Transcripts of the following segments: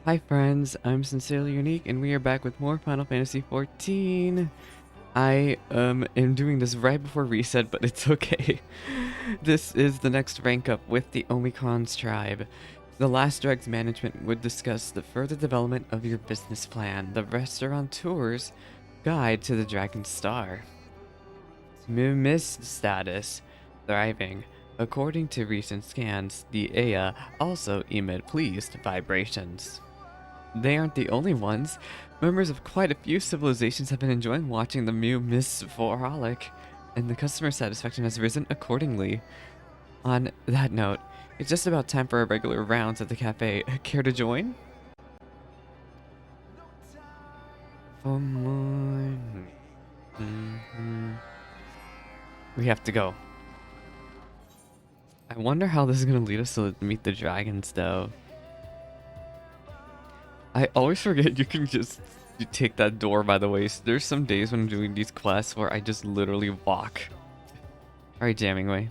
Hi friends, I'm Sincerely Unique and we are back with more Final Fantasy XIV. I am doing this right before reset, but it's okay. This is the next rank up with the Omicrons tribe. The last Dregs management would discuss the further development of your business plan, the Restaurateur's guide to the Dragonstar. Mist status, thriving. According to recent scans, the Aya also emit pleased vibrations. They aren't the only ones. Members of quite a few civilizations have been enjoying watching the Mew Miss Frolic, and the customer satisfaction has risen accordingly. On that note, it's just about time for our regular rounds at the cafe. Care to join? For more. We have to go. I wonder how this is going to lead us to meet the dragons, though. I always forget you can just take that door by the way. So there's some days when I'm doing these quests where I just literally walk. Alright, jamming way.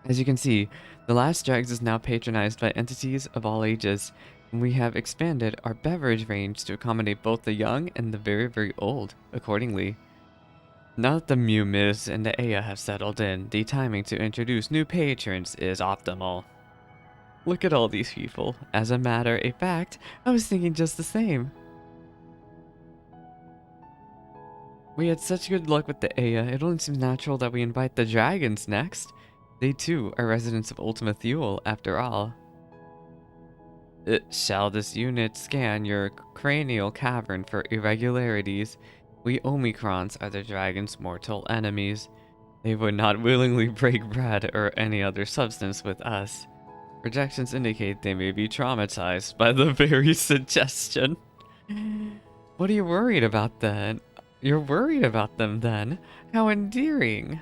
As you can see, the last Drags is now patronized by entities of all ages, and we have expanded our beverage range to accommodate both the young and the very, very old, accordingly. Now that the Mew Miz and the Aya have settled in, the timing to introduce new patrons is optimal. Look at all these people. As a matter of fact, I was thinking just the same. We had such good luck with the Aya, it only seems natural that we invite the dragons next. They too are residents of Ultima Thule, after all. Shall this unit scan your cranial cavern for irregularities? We Omicrons are the dragon's mortal enemies. They would not willingly break bread or any other substance with us. Projections indicate they may be traumatized by the very suggestion. What are you worried about then? You're worried about them then? How endearing.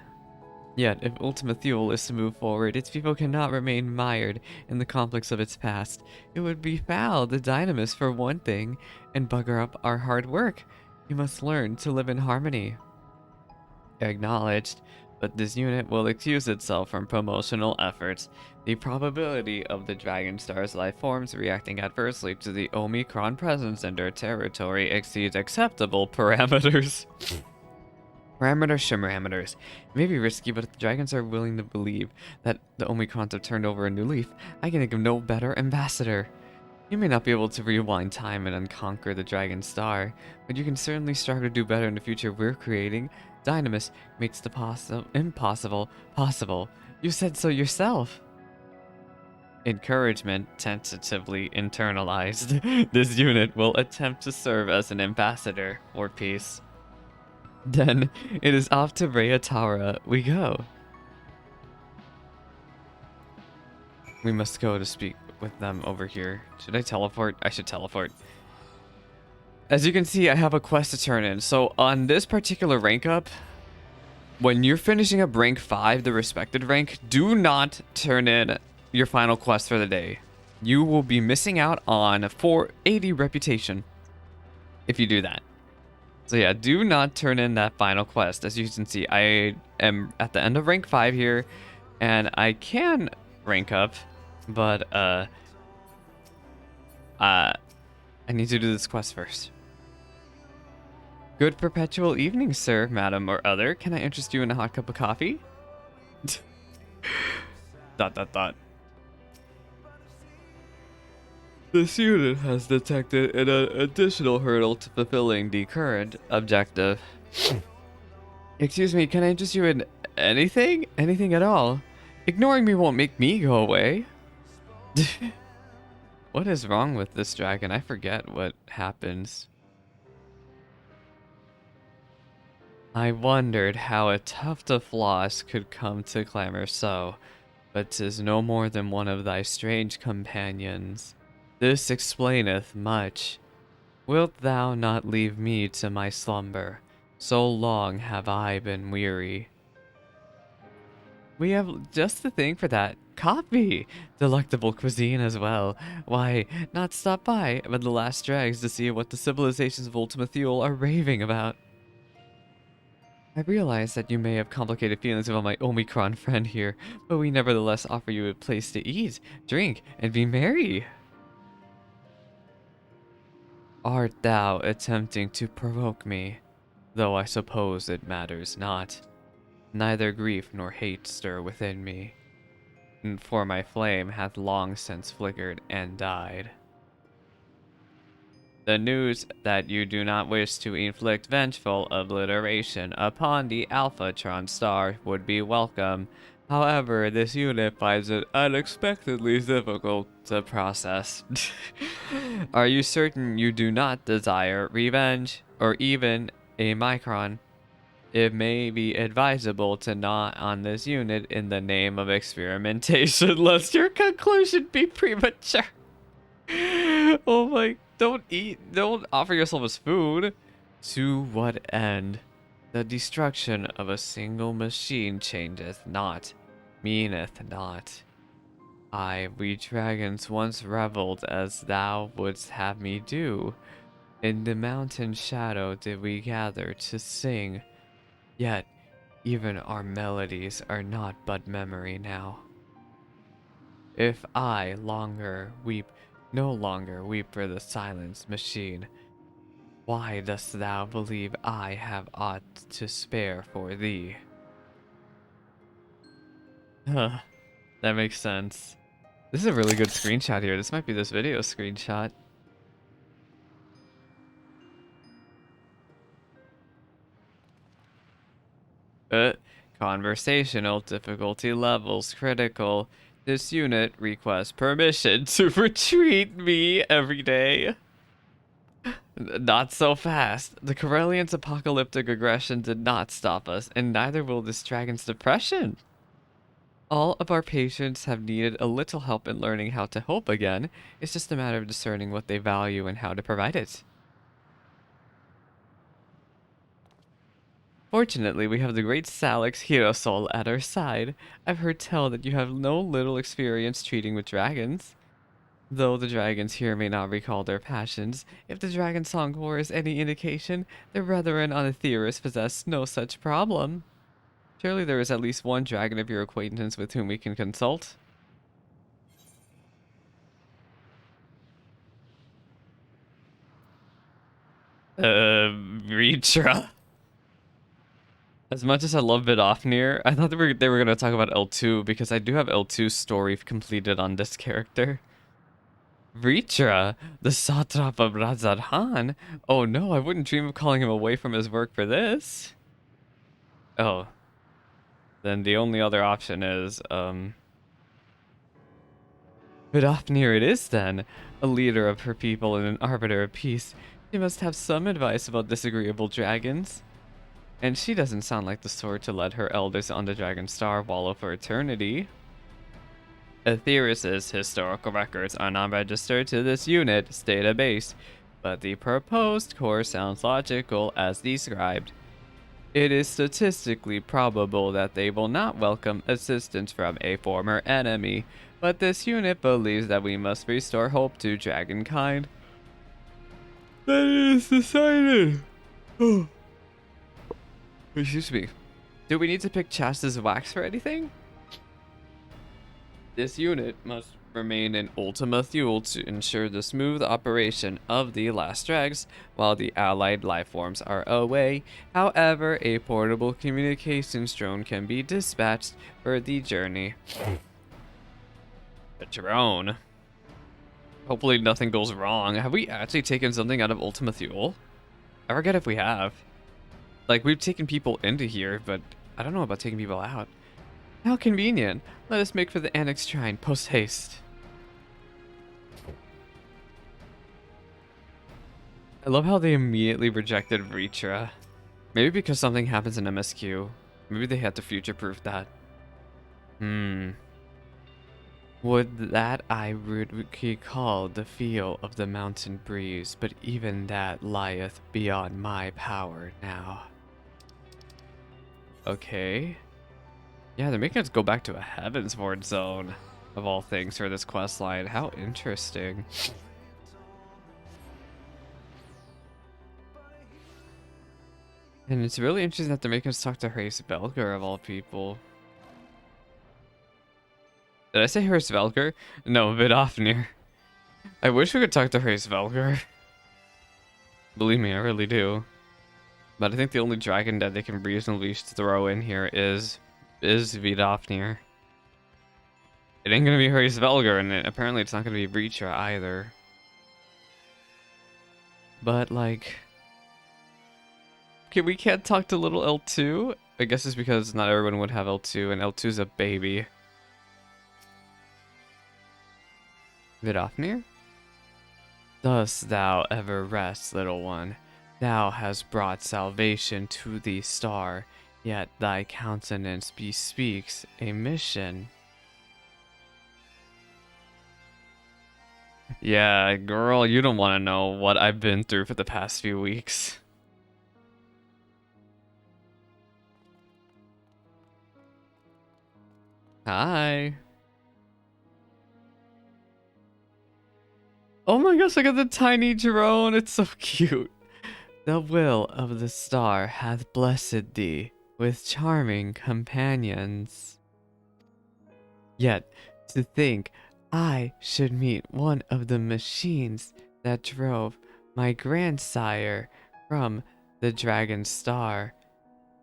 Yet, if Ultima Thule is to move forward, its people cannot remain mired in the conflicts of its past. It would befoul the dynamis for one thing, and bugger up our hard work. You must learn to live in harmony. Acknowledged, but this unit will excuse itself from promotional efforts. The probability of the Dragonstar's life forms reacting adversely to the Omicron presence in their territory exceeds acceptable parameters. Parameters. It may be risky, but if the dragons are willing to believe that the Omicrons have turned over a new leaf, I can think of no better ambassador. You may not be able to rewind time and unconquer the Dragonstar, but you can certainly strive to do better in the future we're creating. Dynamis makes the impossible possible. You said so yourself. Encouragement tentatively internalized. This unit will attempt to serve as an ambassador for peace. Then it is off to Restaurateur we go. We must go to speak with them over here. Should I teleport? I should teleport. As you can see, I have a quest to turn in. So on this particular rank up, when you're finishing up rank 5, the respected rank, do not turn in your final quest for the day. You will be missing out on 480 reputation if you do that. So yeah, do not turn in that final quest. As you can see, I am at the end of rank 5 here, and I can rank up, but I need to do this quest first. Good perpetual evening, sir, madam, or other. Can I interest you in a hot cup of coffee? ... This unit has detected an additional hurdle to fulfilling the current objective. Excuse me, can I interest you in anything? Anything at all? Ignoring me won't make me go away. What is wrong with this dragon? I forget what happens. I wondered how a tuft of floss could come to clamor so, but 'tis no more than one of thy strange companions. This explaineth much. Wilt thou not leave me to my slumber? So long have I been weary. We have just the thing for that. Coffee! Delectable cuisine as well. Why, not stop by but the last drags to see what the civilizations of Ultima Thule are raving about. I realize that you may have complicated feelings about my Omicron friend here, but we nevertheless offer you a place to eat, drink, and be merry. Art thou attempting to provoke me? Though I suppose it matters not. Neither grief nor hate stir within me, for my flame hath long since flickered and died. The news that you do not wish to inflict vengeful obliteration upon the Alphatron star would be welcome. However, this unit finds it unexpectedly difficult to process. Are you certain you do not desire revenge, or even a Micron? It may be advisable to not on this unit in the name of experimentation, lest your conclusion be premature. Oh my, don't offer yourself as food. To what end? The destruction of a single machine changeth not, meaneth not. We dragons once reveled as thou wouldst have me do. In the mountain shadow did we gather to sing, yet even our melodies are not but memory now. If I no longer weep for the silenced machine, why dost thou believe I have aught to spare for thee? Huh, that makes sense. This is a really good screenshot here. This might be this video screenshot. Uh, Conversational difficulty levels critical. This unit requests permission to retreat me every day. Not so fast. The Corellian's apocalyptic aggression did not stop us, and neither will this dragon's depression. All of our patients have needed a little help in learning how to hope again. It's just a matter of discerning what they value and how to provide it. Fortunately, we have the great Salix Hirosol at our side. I've heard tell that you have no little experience treating with dragons. Though the dragons here may not recall their passions, if the dragon song war is any indication, their brethren on Aetheris possess no such problem. Surely there is at least one dragon of your acquaintance with whom we can consult. Ritra. As much as I love Vidofnir, I thought they were gonna talk about L2 because I do have L2's story completed on this character. Vritra, the satrap of Razadhan? Oh no, I wouldn't dream of calling him away from his work for this. Oh, then the only other option is, Vidofnir it is then, a leader of her people and an arbiter of peace. She must have some advice about disagreeable dragons. And she doesn't sound like the sort to let her elders on the Dragonstar wallow for eternity. Aetheris's historical records are not registered to this unit's database, but the proposed course sounds logical as described. It is statistically probable that they will not welcome assistance from a former enemy, but this unit believes that we must restore hope to dragonkind. That is decided. Excuse me. Do we need to pick Chasta's wax for anything? This unit must remain in Ultima Thule to ensure the smooth operation of the last drags while the allied lifeforms are away. However, a portable communications drone can be dispatched for the journey. A drone? Hopefully nothing goes wrong. Have we actually taken something out of Ultima Thule? I forget if we have. Like, we've taken people into here, but I don't know about taking people out. How convenient. Let us make for the Annex Shrine post haste. I love how they immediately rejected Vritra. Maybe because something happens in MSQ. Maybe they had to future-proof that. Would that I would recall the feel of the mountain breeze, but even that lieth beyond my power now. Okay. Yeah, they're making us go back to a Heavensward zone, of all things, for this quest line. How interesting. And it's really interesting that they're making us talk to Hrace Velger, of all people. Did I say Hrace Velger? No, Vidofnir. I wish we could talk to Hrace Velger. Believe me, I really do. But I think the only dragon that they can reasonably throw in here is Vidofnir. It ain't gonna be Hraesvelgr, and apparently it's not gonna be Breacher either. But like, okay, we can't talk to little L2. I guess it's because not everyone would have L2, and L2's a baby. Vidofnir? Dost thou ever rest, little one? Thou hast brought salvation to the star, yet thy countenance bespeaks a mission. Yeah, girl, you don't want to know what I've been through for the past few weeks. Hi. Oh my gosh, look at the tiny drone. It's so cute. The will of the star hath blessed thee with charming companions. Yet, to think I should meet one of the machines that drove my grandsire from the Dragonstar.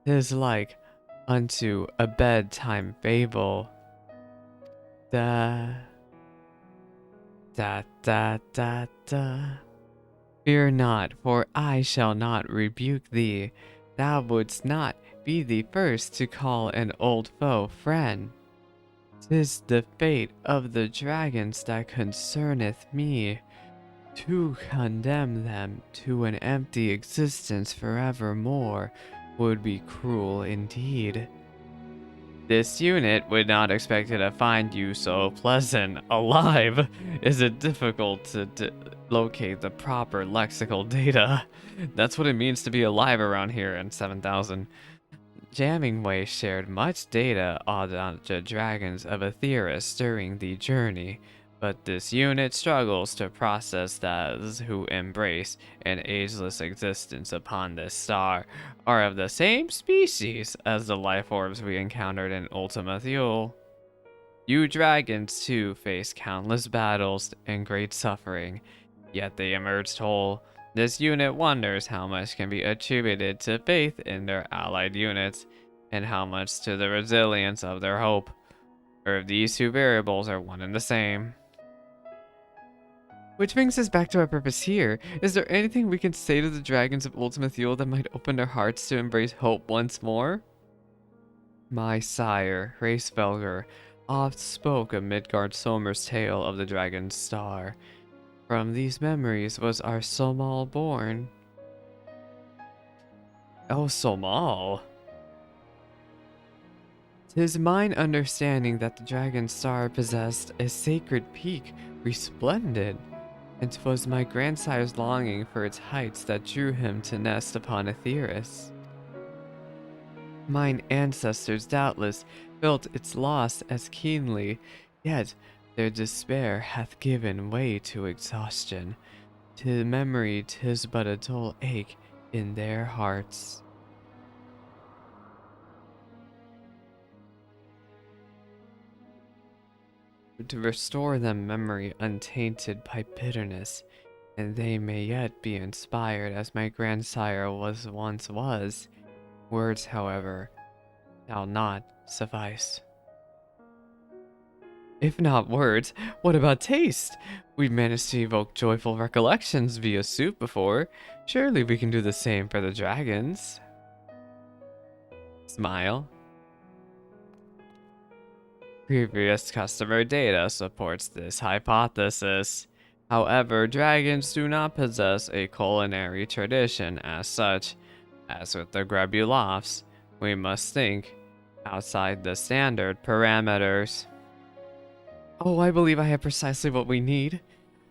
'Tis like unto a bedtime fable. Da da da da da. Fear not, for I shall not rebuke thee. Thou wouldst not be the first to call an old foe friend. 'Tis the fate of the dragons that concerneth me. To condemn them to an empty existence forevermore would be cruel indeed. This unit would not expect to find you so pleasant. Alive! Is it difficult to locate the proper lexical data? That's what it means to be alive around here in 7000. Jammingway shared much data on the dragons of Aetheris during the journey, but this unit struggles to process those who embrace an ageless existence upon this star are of the same species as the life orbs we encountered in Ultima Thule. You dragons too face countless battles and great suffering, yet they emerged whole. This unit wonders how much can be attributed to faith in their allied units, and how much to the resilience of their hope, or if these two variables are one and the same. Which brings us back to our purpose here. Is there anything we can say to the dragons of Ultima Thule that might open their hearts to embrace hope once more? My sire, Hraesvelgr, oft spoke of Midgard Somer's tale of the Dragonstar. From these memories was our Somal born. Oh, Somal. 'Tis mine understanding that the Dragonstar possessed a sacred peak, resplendent, and 'twas my grandsire's longing for its heights that drew him to nest upon Aetheris. Mine ancestors doubtless felt its loss as keenly, yet their despair hath given way to exhaustion. To memory 'tis but a dull ache in their hearts. To restore them memory untainted by bitterness, and they may yet be inspired as my grandsire once was. Words, however, shall not suffice. If not words, what about taste? We've managed to evoke joyful recollections via soup before. Surely we can do the same for the dragons. Smile. Previous customer data supports this hypothesis. However, dragons do not possess a culinary tradition as such. As with the Grebulofs, we must think outside the standard parameters. Oh, I believe I have precisely what we need.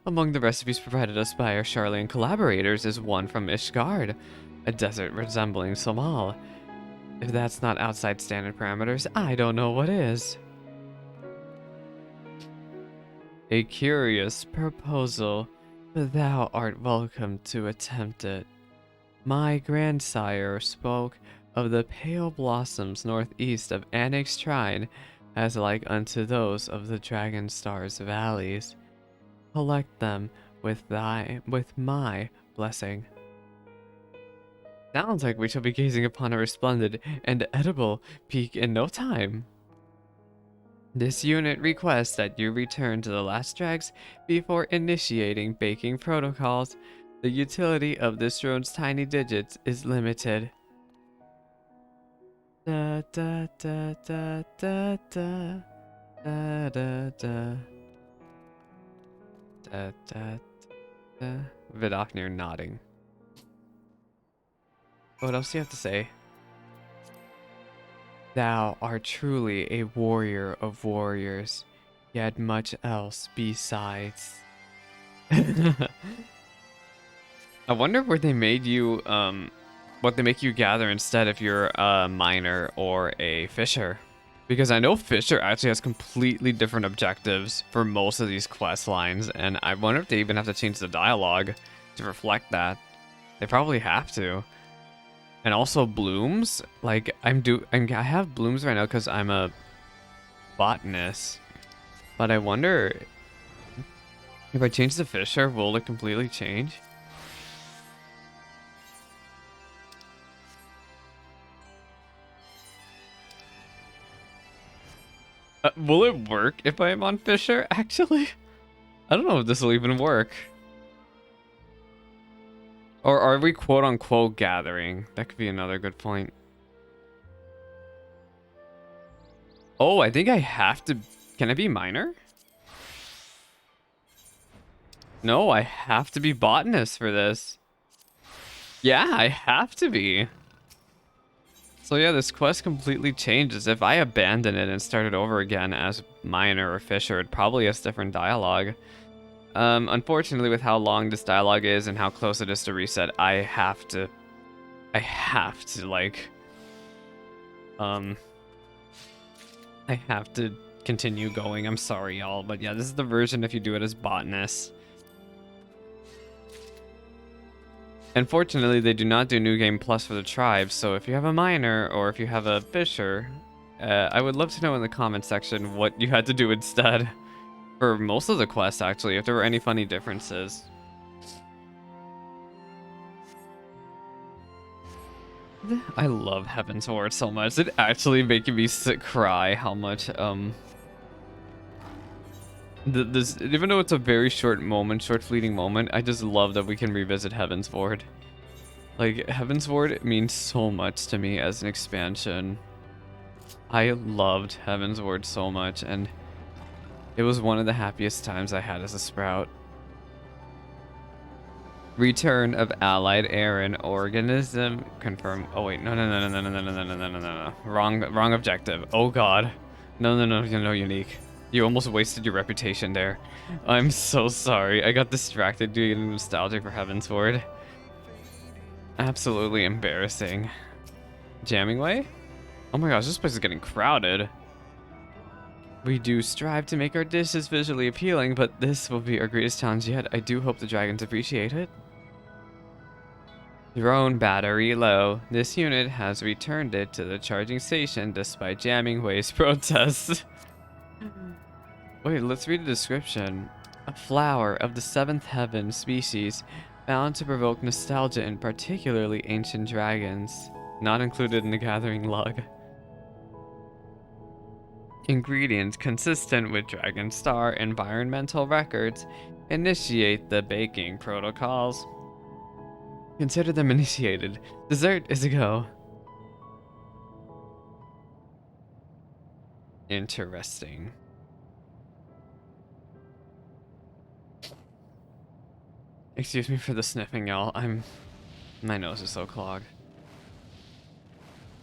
Among the recipes provided us by our Charlian collaborators is one from Ishgard, a desert resembling Somal. If that's not outside standard parameters, I don't know what is. A curious proposal, but thou art welcome to attempt it. My grandsire spoke of the pale blossoms northeast of Anix Shrine as like unto those of the Dragonstar's valleys. Collect them with my blessing. Sounds like we shall be gazing upon a resplendent and edible peak in no time. This unit requests that you return to the last dregs before initiating baking protocols. The utility of this drone's tiny digits is limited. Da da da da da da da da da da da da. Vidocnir nodding. What else do you have to say? Thou art truly a warrior of warriors, yet much else besides. I wonder where they made you, what they make you gather instead if you're a miner or a fisher. Because I know fisher actually has completely different objectives for most of these quest lines, and I wonder if they even have to change the dialogue to reflect that. They probably have to. And also blooms, like I have blooms right now because I'm a botanist, but I wonder if I change the fisher, will it completely change? Will it work if I am on fisher? Actually, I don't know if this will even work. Or are we quote unquote gathering? That could be another good point. Oh, I think I have to. Can I be miner? No, I have to be botanist for this. Yeah, I have to be. So yeah, this quest completely changes. If I abandon it and started over again as miner or fisher, it probably has different dialogue. Unfortunately, with how long this dialogue is and how close it is to reset, I have to like, I have to continue going. I'm sorry, y'all, but yeah, this is the version if you do it as botanist. Unfortunately, they do not do New Game Plus for the tribes, so if you have a miner or if you have a fisher, I would love to know in the comment section what you had to do instead. For most of the quests, actually, if there were any funny differences. I love Heaven's Ward so much. It actually making me cry how much, this, even though it's a very short moment, short fleeting moment, I just love that we can revisit Heaven's Ward. Like, Heaven's Ward means so much to me as an expansion. I loved Heaven's Ward so much, and it was one of the happiest times I had as a Sprout. Return of allied Aaron organism confirm. Oh wait, no. Wrong objective. Oh god. No, unique. You almost wasted your reputation there. I'm so sorry. I got distracted doing nostalgic for Heaven's Ward. Absolutely embarrassing. Jamming way? Oh my gosh, this place is getting crowded. We do strive to make our dishes visually appealing, but this will be our greatest challenge yet. I do hope the dragons appreciate it. Drone battery low. This unit has returned it to the charging station despite jamming waste protests. Wait, let's read the description. A flower of the seventh heaven species bound to provoke nostalgia in particularly ancient dragons. Not included in the gathering log. Ingredients consistent with Dragonstar environmental records. Initiate the baking protocols. Consider them initiated. Dessert is a go. Interesting. Excuse me for the sniffing, y'all. My nose is so clogged.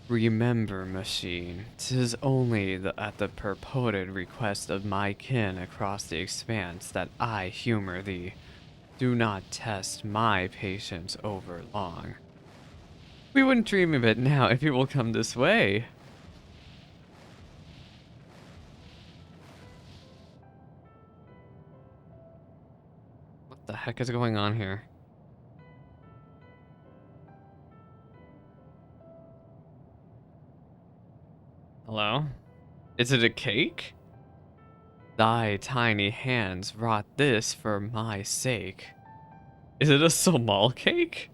Remember, machine, 'tis only at the purported request of my kin across the expanse that I humor thee. Do not test my patience over long. We wouldn't dream of it now if you will come this way. What the heck is going on here? Hello? Is it a cake? Thy tiny hands wrought this for my sake. Is it a small cake?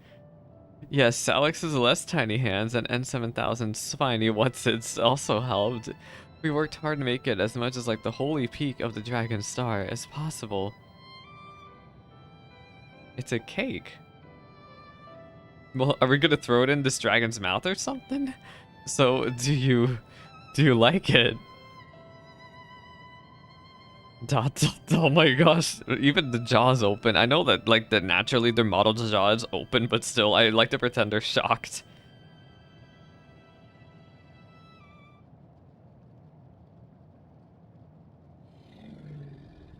Yes, Alex's less tiny hands and N7000's spiny whatsits also helped. We worked hard to make it as much as like the holy peak of the Dragonstar as possible. It's a cake. Well, are we gonna throw it in this dragon's mouth or something? So, do you like it? Dot, dot, oh my gosh, even the jaw's open. I know that like that naturally their modeled jaw is open, but still I like to pretend they're shocked.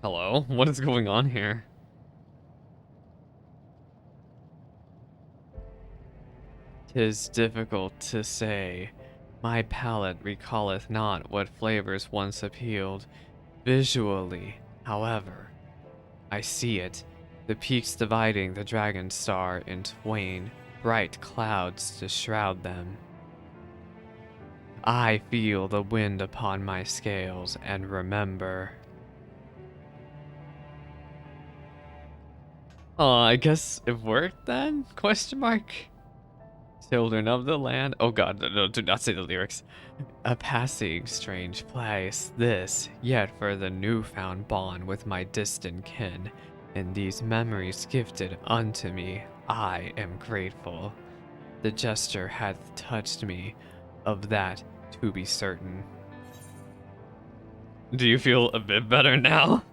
Hello? What is going on here? 'Tis difficult to say. My palate recalleth not what flavors once appealed. Visually, however, I see it. The peaks dividing the Dragonstar in twain, bright clouds to shroud them. I feel the wind upon my scales and remember. Oh, I guess it worked then? Question mark. Children of the land. Oh god, no, do not say the lyrics. A passing strange place, this, yet for the newfound bond with my distant kin, and these memories gifted unto me, I am grateful. The gesture hath touched me, of that to be certain. Do you feel a bit better now?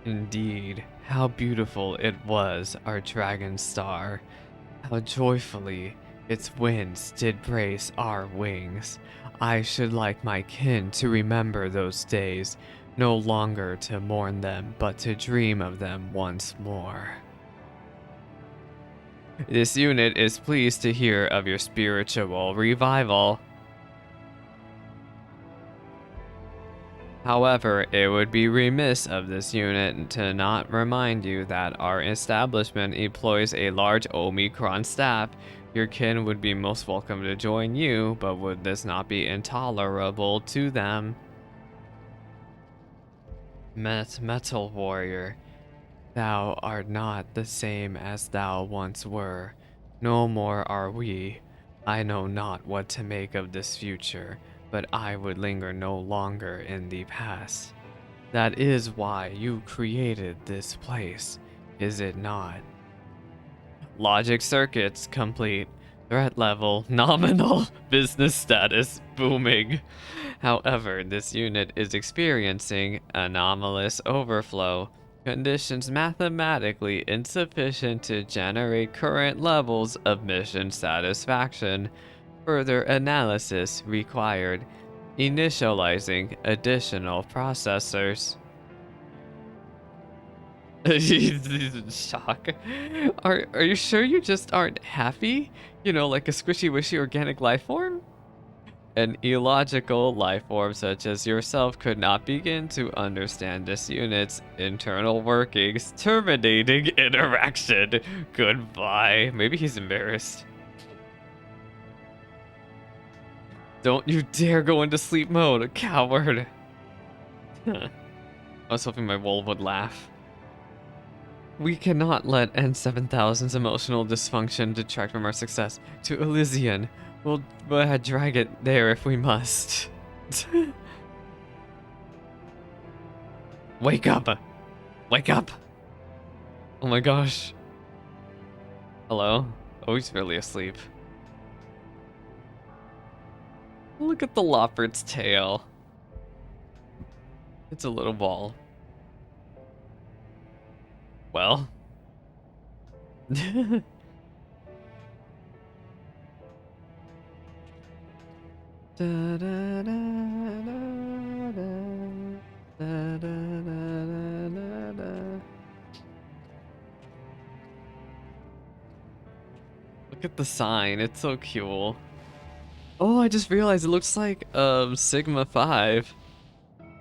Indeed, how beautiful it was, our Dragonstar. How joyfully its winds did brace our wings. I should like my kin to remember those days, no longer to mourn them, but to dream of them once more. This unit is pleased to hear of your spiritual revival. However, it would be remiss of this unit to not remind you that our establishment employs a large Omicron staff. Your kin would be most welcome to join you, but would this not be intolerable to them? Metal warrior, thou art not the same as thou once were. No more are we. I know not what to make of this future, but I would linger no longer in the past. That is why you created this place, is it not? Logic circuits complete. Threat level nominal. Business status booming. However, this unit is experiencing anomalous overflow. Conditions mathematically insufficient to generate current levels of mission satisfaction. Further analysis required. Initializing additional processors. He's in shock. Are you sure you just aren't happy? You know, like a squishy wishy organic life form? An illogical life form such as yourself could not begin to understand this unit's internal workings, terminating interaction. Goodbye. Maybe he's embarrassed. Don't you dare go into sleep mode, a coward. I was hoping my wolf would laugh. We cannot let N7000's emotional dysfunction detract from our success. To Elysian, we'll drag it there if we must. Wake up! Wake up! Oh my gosh. Hello? Oh, he's really asleep. Look at the Loppert's tail. It's a little ball. Well. Look at the sign, it's so cool. Oh, I just realized it looks like Sigma 5. Do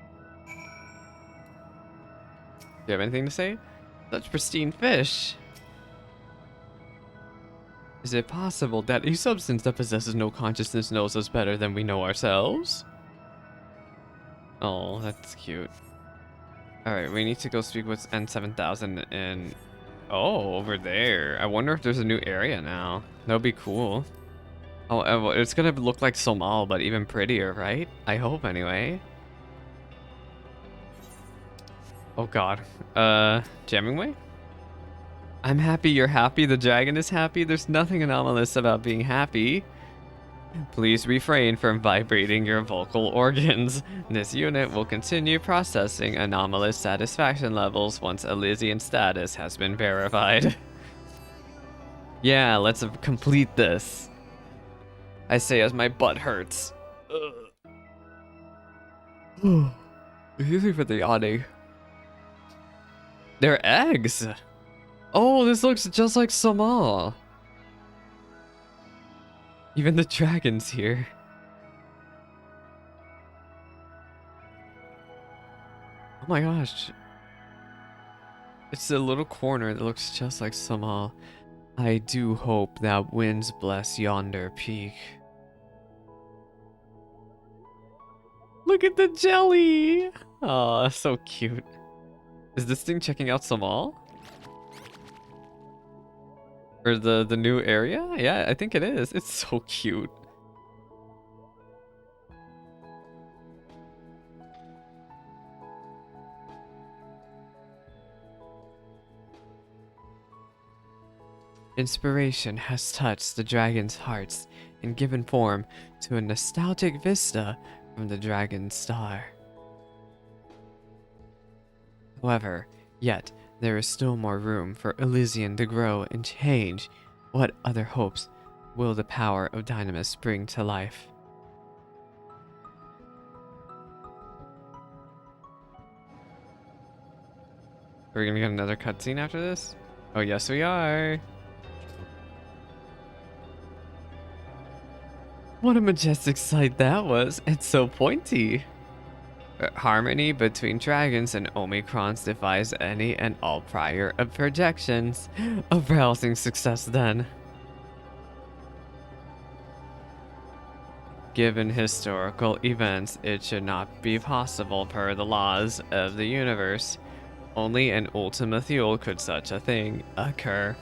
you have anything to say? Such pristine fish. Is it possible that a substance that possesses no consciousness knows us better than we know ourselves? Oh, that's cute. Alright, we need to go speak with N7000 and... Oh, over there. I wonder if there's a new area now. That would be cool. Oh, it's gonna look like Somal, but even prettier, right? I hope, anyway. Oh god. Jamming way? I'm happy you're happy, the dragon is happy. There's nothing anomalous about being happy. Please refrain from vibrating your vocal organs. This unit will continue processing anomalous satisfaction levels once Elysian status has been verified. Yeah, let's complete this. I say as my butt hurts. Excuse me for the yawning. They're eggs! Oh, this looks just like Samal. Even the dragon's here. Oh my gosh. It's a little corner that looks just like Samal. I do hope that winds bless yonder peak. Look at the jelly! Oh, so cute. Is this thing checking out Samal? Or the new area? Yeah, I think it is. It's so cute. Inspiration has touched the dragon's hearts and given form to a nostalgic vista from the Dragonstar. However, yet there is still more room for Elysian to grow and change. What other hopes will the power of Dynamis bring to life? Are we gonna get another cutscene after this? Oh yes we are! What a majestic sight that was, and so pointy! Harmony between dragons and Omicrons defies any and all prior projections. A rousing success then. Given historical events, it should not be possible per the laws of the universe. Only in Ultima Thule could such a thing occur.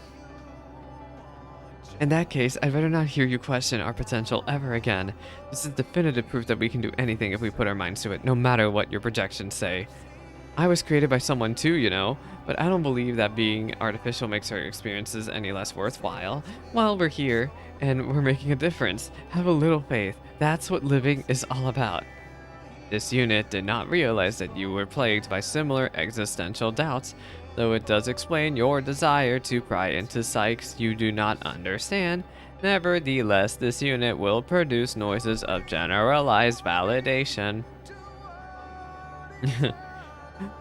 In that case, I'd better not hear you question our potential ever again. This is definitive proof that we can do anything if we put our minds to it, no matter what your projections say. I was created by someone too, you know, but I don't believe that being artificial makes our experiences any less worthwhile. While we're here, and we're making a difference, have a little faith. That's what living is all about. This unit did not realize that you were plagued by similar existential doubts. Though it does explain your desire to pry into psyches you do not understand, nevertheless, this unit will produce noises of generalized validation.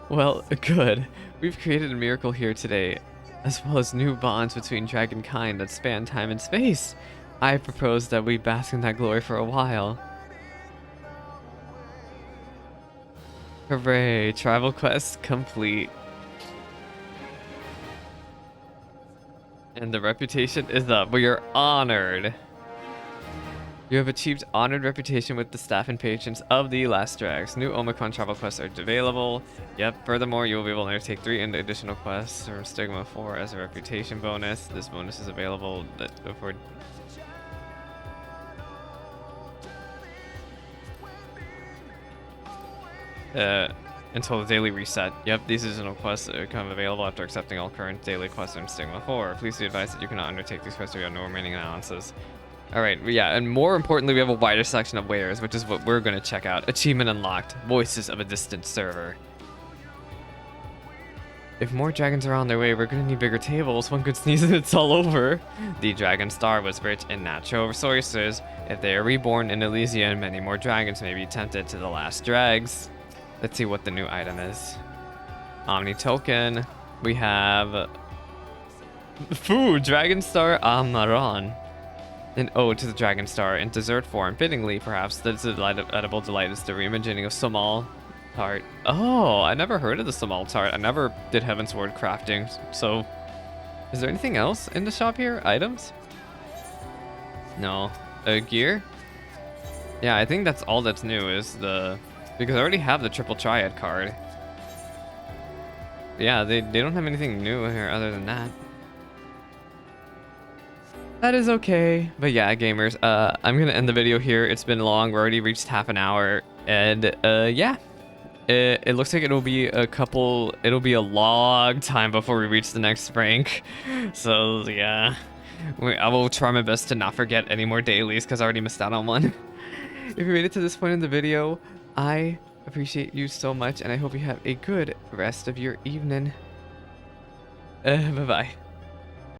Well, good. We've created a miracle here today, as well as new bonds between dragonkind that span time and space. I propose that we bask in that glory for a while. Hooray, travel quest complete. And the reputation is up. We are honored. You have achieved honored reputation with the staff and patrons of the Last Drags. New Omicron travel quests are available. Yep, furthermore, you will be able to undertake 3 additional quests from Stigma 4 as a reputation bonus. This bonus is available for... until the daily reset. Yep, these additional quests become available after accepting all current daily quests in Stigma 4. Please be advised that you cannot undertake these quests without no remaining allowances. Alright, yeah, and more importantly, we have a wider selection of wares, which is what we're going to check out. Achievement unlocked. Voices of a distant server. If more dragons are on their way, we're going to need bigger tables. One could sneeze and it's all over. The Dragonstar was rich in natural resources. If they are reborn in Elysian, many more dragons may be tempted to the Last Drags. Let's see what the new item is. Omni token. We have food, Dragonstar Amaran. An ode to the Dragonstar in dessert form. Fittingly, perhaps, the edible delight is the reimagining of Somal tart. Oh, I never heard of the Somal tart. I never did Heavensward crafting. So, is there anything else in the shop here? Items? No. Gear? Yeah, I think that's all that's new is the... Because I already have the triple triad card. Yeah, they don't have anything new here other than that. That is okay. But yeah, gamers, I'm gonna end the video here. It's been long. We're already reached half an hour. And yeah, it looks like it'll be a long time before we reach the next rank. So yeah, I will try my best to not forget any more dailies because I already missed out on one. If you made it to this point in the video, I appreciate you so much, and I hope you have a good rest of your evening. Bye-bye.